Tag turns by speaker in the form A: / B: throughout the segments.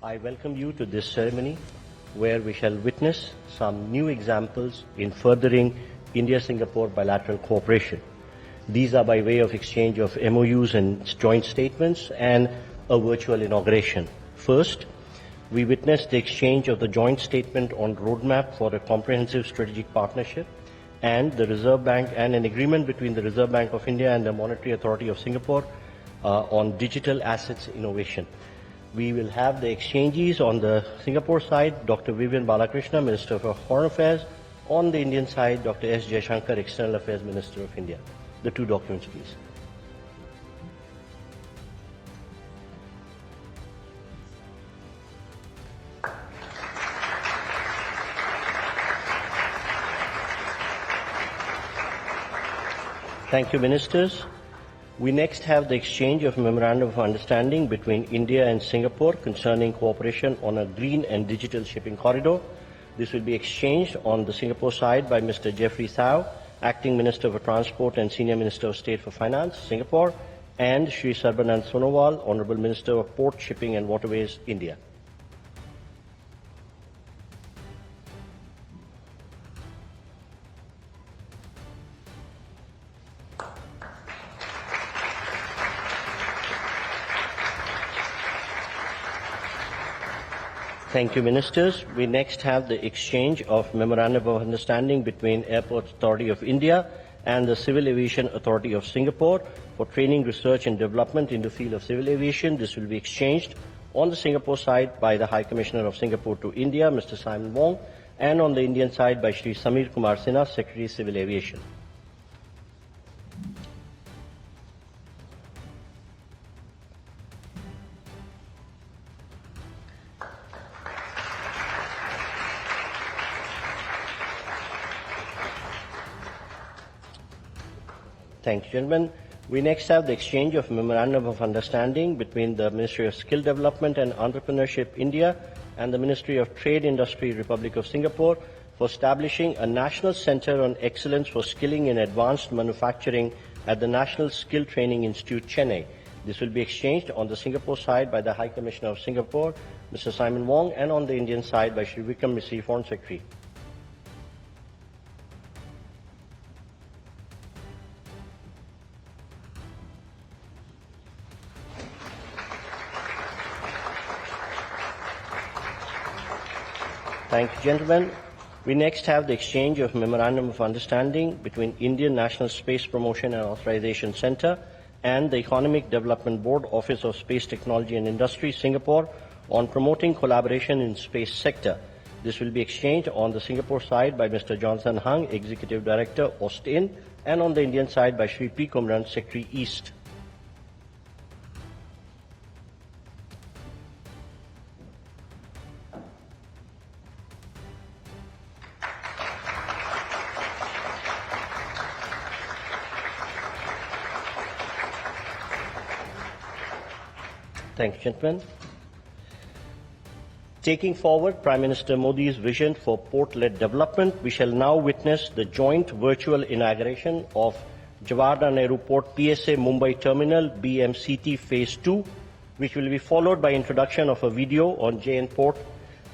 A: I welcome you to this ceremony where we shall witness some new examples in furthering India-Singapore bilateral cooperation. These are by way of exchange of MOUs and joint statements and a virtual inauguration. First, we witnessed the exchange of the joint statement on roadmap for a comprehensive strategic partnership and the Reserve Bank and an agreement between the Reserve Bank of India and the Monetary Authority of Singapore on digital assets innovation. We will have the exchanges on the Singapore side, Dr. Vivian Balakrishna, Minister for Foreign Affairs. On the Indian side, Dr. S. Jaishankar, External Affairs Minister of India. The two documents, please. Thank you, Ministers. We next have the exchange of Memorandum of Understanding between India and Singapore concerning cooperation on a green and digital shipping corridor. This will be exchanged on the Singapore side by Mr. Jeffrey Thao, Acting Minister for Transport and Senior Minister of State for Finance, Singapore, and Shri Sarbanand Sonowal, Honourable Minister of Port, Shipping and Waterways, India. Thank you, Ministers. We next have the exchange of Memorandum of Understanding between Airports Authority of India and the Civil Aviation Authority of Singapore for training, research and development in the field of civil aviation. This will be exchanged on the Singapore side by the High Commissioner of Singapore to India, Mr. Simon Wong, and on the Indian side by Shri Samir Kumar Sinha, Secretary Civil Aviation. Thank you, gentlemen. We next have the exchange of Memorandum of Understanding between the Ministry of Skill Development and Entrepreneurship, India, and the Ministry of Trade Industry, Republic of Singapore, for establishing a National Centre on Excellence for Skilling in Advanced Manufacturing at the National Skill Training Institute, Chennai. This will be exchanged on the Singapore side by the High Commissioner of Singapore, Mr. Simon Wong, and on the Indian side by Shri Vikram Misri, Foreign Secretary. Thank you, gentlemen. We next have the exchange of Memorandum of Understanding between Indian National Space Promotion and Authorization Centre and the Economic Development Board, Office of Space Technology and Industry, Singapore, on promoting collaboration in space sector. This will be exchanged on the Singapore side by Mr. Johnson Hung, Executive Director, OSTIN, and on the Indian side by Shri P. Kumran, Secretary, East. Thank you, gentlemen. Taking forward Prime Minister Modi's vision for port-led development, we shall now witness the joint virtual inauguration of Jawaharlal Nehru Port PSA Mumbai Terminal BMCT Phase 2, which will be followed by introduction of a video on JN Port.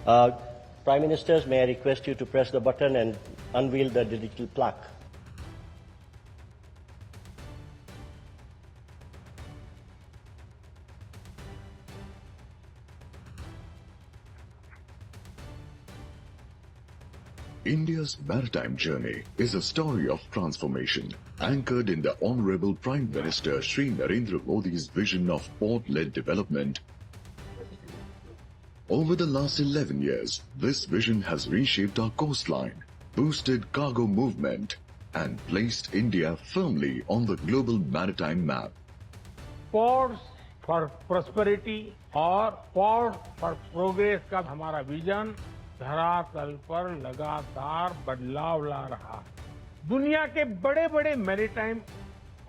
A: Prime Ministers, may I request you to press the button and unveil the digital plaque.
B: India's maritime journey is a story of transformation, anchored in the Honorable Prime Minister Shri Narendra Modi's vision of port-led development. Over the last 11 years, this vision has reshaped our coastline, boosted cargo movement, and placed India firmly on the global maritime map.
C: Ports for prosperity और Port for Progress का हमारा vision धरातल पर लगातार बदलाव ला रहा है। दुनिया के बड़े-बड़े मैरीटाइम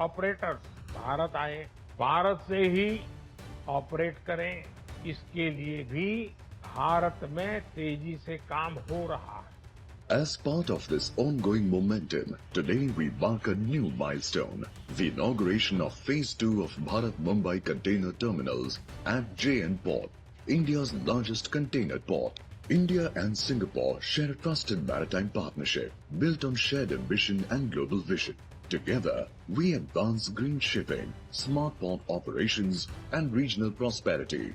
C: ऑपरेटर्स भारत आए, भारत से ही ऑपरेट करें, इसके लिए भी भारत में तेजी से काम हो रहा है।
B: As part of this ongoing momentum, today we mark a new milestone, the inauguration of Phase 2 of Bharat Mumbai Container Terminals at JN Port. India's largest container port. India and Singapore share a trusted maritime partnership built on shared ambition and global vision. Together, we advance green shipping, smart port operations, and regional prosperity.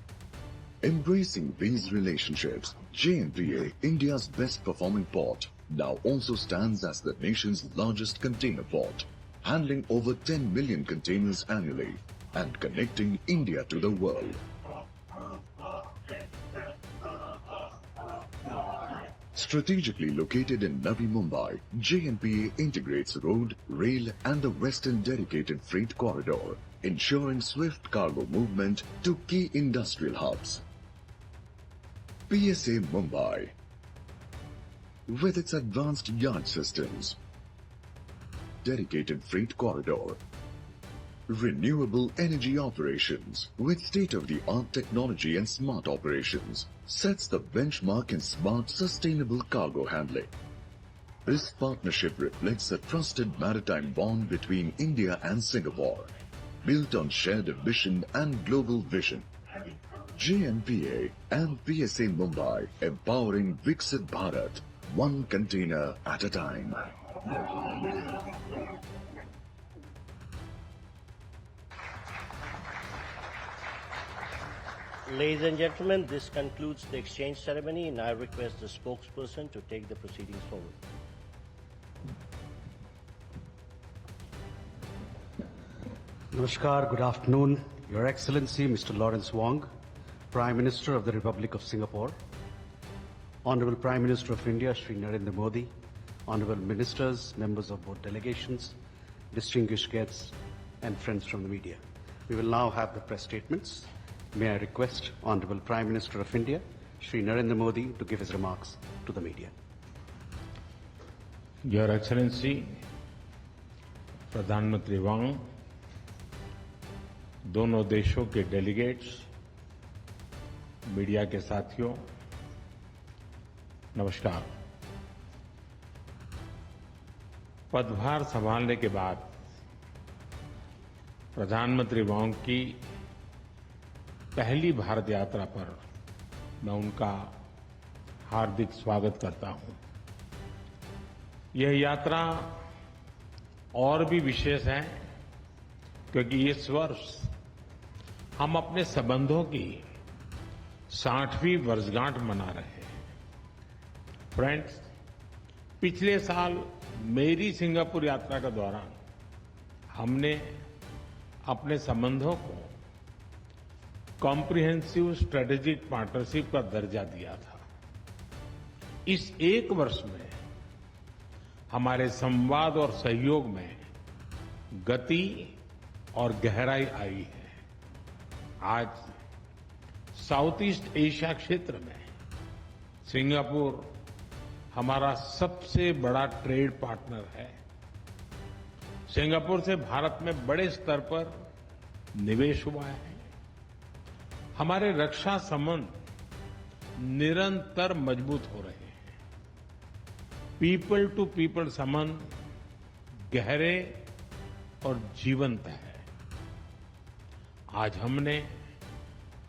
B: Embracing these relationships, JNPA, India's best performing port, now also stands as the nation's largest container port, handling over 10 million containers annually and connecting India to the world. Strategically located in Navi Mumbai, JNPA integrates road, rail and the western dedicated freight corridor, ensuring swift cargo movement to key industrial hubs. PSA Mumbai, with its advanced yard systems, dedicated freight corridor, renewable energy operations with state-of-the-art technology and smart operations, sets the benchmark in smart, sustainable cargo handling. This partnership reflects a trusted maritime bond between India and Singapore, built on shared ambition and global vision. JNPA and PSA Mumbai, empowering Viksit Bharat, one container at a time.
A: Ladies and gentlemen, this concludes the exchange ceremony, and I request the spokesperson to take the proceedings forward.
D: Namaskar, good afternoon. Your Excellency, Mr. Lawrence Wong, Prime Minister of the Republic of Singapore, Honorable Prime Minister of India, Shri Narendra Modi, Honorable Ministers, members of both delegations, distinguished guests, and friends from the media. We will now have the press statements. May I request Honorable Prime Minister of India, Shri Narendra Modi, to give his remarks to the media.
C: Your Excellency, प्रधानमंत्री वांग, दोनों देशों के delegates, media के साथियों, नमस्कार। पदभार संभालने के बाद प्रधानमंत्री वांग की पहली भारत यात्रा पर मैं उनका हार्दिक स्वागत करता हूं। यह यात्रा और भी विशेष है क्योंकि इस वर्ष हम अपने संबंधों की 60वीं वर्षगांठ मना रहे हैं। फ्रेंड्स, पिछले साल मेरी सिंगापुर यात्रा के दौरान हमने अपने संबंधों को कॉम्प्रिहेंसिव स्ट्रेटेजिक पार्टनरशिप का दर्जा दिया था। इस एक वर्ष में हमारे संवाद और सहयोग में गति और गहराई आई है। आज साउथ ईस्ट एशिया क्षेत्र में सिंगापुर हमारा सबसे बड़ा ट्रेड पार्टनर है। सिंगापुर से भारत में बड़े स्तर पर निवेश हुआ है। हमारे रक्षा संबंध निरंतर मजबूत हो रहे हैं। पीपल टू पीपल संबंध गहरे और जीवंत है। आज हमने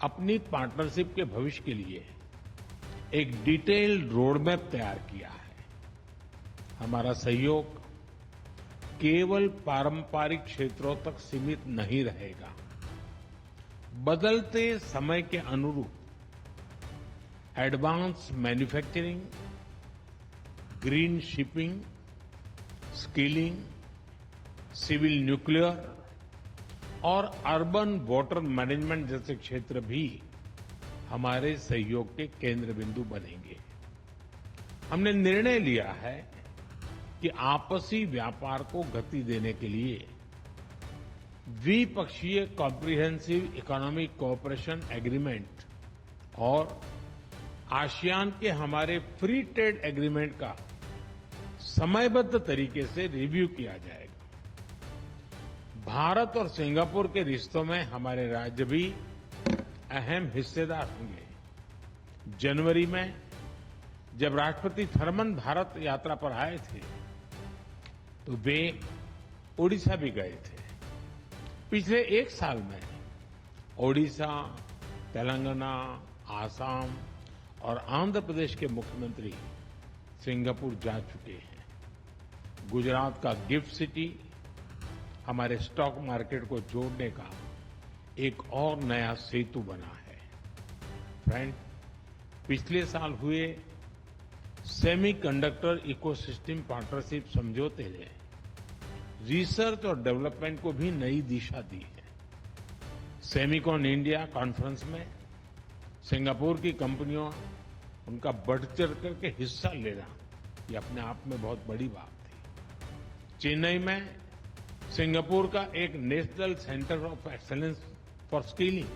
C: अपनी पार्टनरशिप के भविष्य के लिए एक डिटेल्ड रोड मैप तैयार किया है। हमारा सहयोग केवल पारंपरिक क्षेत्रों तक सीमित नहीं रहेगा। बदलते समय के अनुरूप advance manufacturing, green shipping, skilling, civil nuclear और अर्बन वाटर मैनेजमेंट जैसे क्षेत्र भी हमारे सहयोग के केंद्र बिंदु बनेंगे। हमने निर्णय लिया है कि आपसी व्यापार को गति देने के लिए द्विपक्षीय कॉम्प्रिहेंसिव इकोनॉमिक कोऑपरेशन एग्रीमेंट और आसियान के हमारे फ्री ट्रेड एग्रीमेंट का समयबद्ध तरीके से रिव्यू किया जाएगा। भारत और सिंगापुर के रिश्तों में हमारे राज्य भी अहम हिस्सेदार होंगे। जनवरी में जब राष्ट्रपति थर्मन भारत यात्रा पर आए थे तो वे ओडिशा भी गए थे। पिछले एक साल में ओडिशा, तेलंगाना, आसाम और आंध्र प्रदेश के मुख्यमंत्री सिंगापुर जा चुके हैं। गुजरात का गिफ्ट सिटी हमारे स्टॉक मार्केट को जोड़ने का एक और नया सेतु बना है। फ्रेंड, पिछले साल हुए सेमीकंडक्टर इकोसिस्टम पार्टनरशिप समझौते ने रिसर्च और डेवलपमेंट को भी नई दिशा दी है। सेमिकॉन इंडिया कॉन्फ्रेंस में सिंगापुर की कंपनियों उनका बढ़ चढ़ करके हिस्सा लेना ये अपने आप में बहुत बड़ी बात थी। चेन्नई में सिंगापुर का एक national centre of excellence for skilling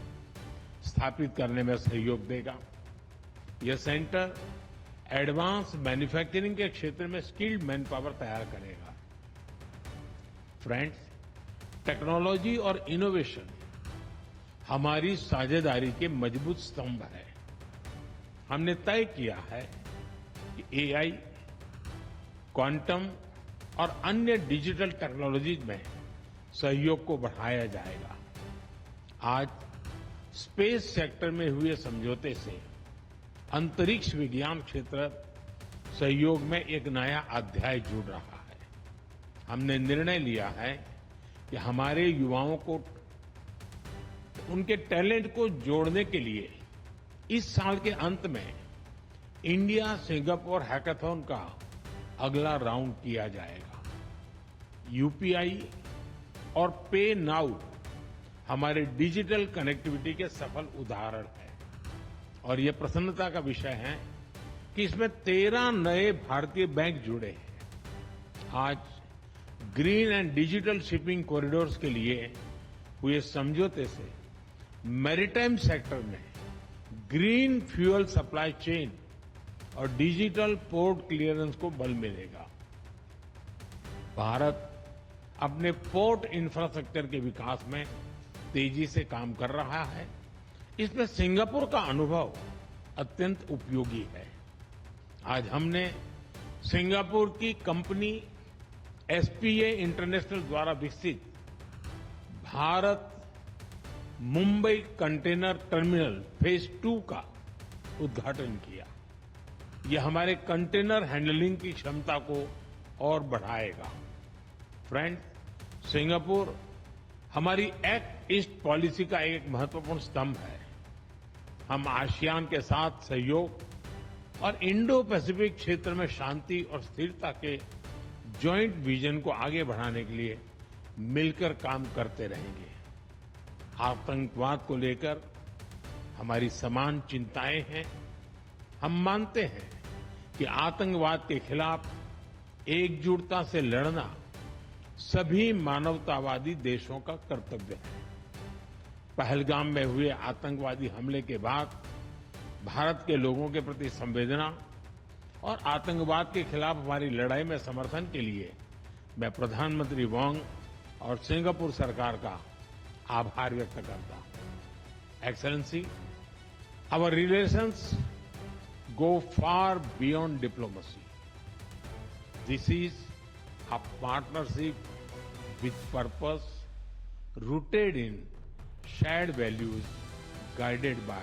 C: स्थापित करने में सहयोग देगा। यह सेंटर एडवांस मैन्युफैक्चरिंग के क्षेत्र में स्किल्ड मैन पावर तैयार करेगा। फ्रेंड्स, टेक्नोलॉजी और इनोवेशन हमारी साझेदारी के मजबूत स्तंभ है। हमने तय किया है कि एआई, क्वांटम और अन्य डिजिटल टेक्नोलॉजीज में सहयोग को बढ़ाया जाएगा। आज स्पेस सेक्टर में हुए समझौते से अंतरिक्ष विज्ञान क्षेत्र सहयोग में एक नया अध्याय जुड़ रहा है। हमने निर्णय लिया है कि हमारे युवाओं को उनके टैलेंट को जोड़ने के लिए इस साल के अंत में इंडिया सिंगापुर हैकाथॉन का अगला राउंड किया जाएगा। यूपीआई और पे नाउ हमारे डिजिटल कनेक्टिविटी के सफल उदाहरण हैं और ये प्रसन्नता का विषय है कि इसमें 13 नए भारतीय बैंक जुड़े हैं। आज green and digital shipping corridors के लिए हुए समझौते से मैरीटाइम सेक्टर में ग्रीन फ्यूल सप्लाई चेन और डिजिटल पोर्ट क्लियरेंस को बल मिलेगा। भारत अपने पोर्ट इंफ्रास्ट्रक्चर के विकास में तेजी से काम कर रहा है। इसमें सिंगापुर का अनुभव अत्यंत उपयोगी है। आज हमने सिंगापुर की कंपनी एसपीए इंटरनेशनल द्वारा विकसित Bharat Mumbai container terminal phase 2 का उद्घाटन किया। यह हमारे कंटेनर हैंडलिंग की क्षमता को और बढ़ाएगा। फ्रेंड, सिंगापुर हमारी एक्ट ईस्ट पॉलिसी का एक महत्वपूर्ण स्तंभ है। हम आसियान के साथ सहयोग और इंडो पैसिफिक क्षेत्र में शांति और स्थिरता के जॉइंट विजन को आगे बढ़ाने के लिए मिलकर काम करते रहेंगे। आतंकवाद को लेकर हमारी समान चिंताएं हैं। हम मानते हैं कि आतंकवाद के खिलाफ एकजुटता से लड़ना सभी मानवतावादी देशों का कर्तव्य है। पहलगाम में हुए आतंकवादी हमले के बाद भारत के लोगों के प्रति संवेदना और आतंकवाद के खिलाफ हमारी लड़ाई में समर्थन के लिए मैं प्रधानमंत्री वांग और सिंगापुर सरकार का आभार व्यक्त करता हूं। Excellency, our relations go far beyond diplomacy. This is a partnership with purpose, rooted in shared values, guided by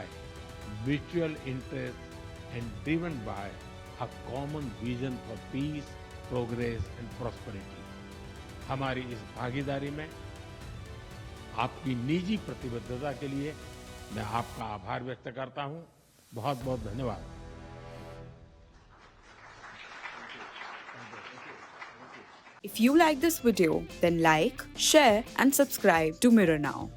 C: mutual interest and driven by a common vision for peace, progress and prosperity. हमारी इस भागीदारी में आपकी निजी प्रतिबद्धता के लिए मैं आपका आभार व्यक्त करता हूं। बहुत बहुत धन्यवाद।
E: If you like this video, then like, share and subscribe to Mirror Now.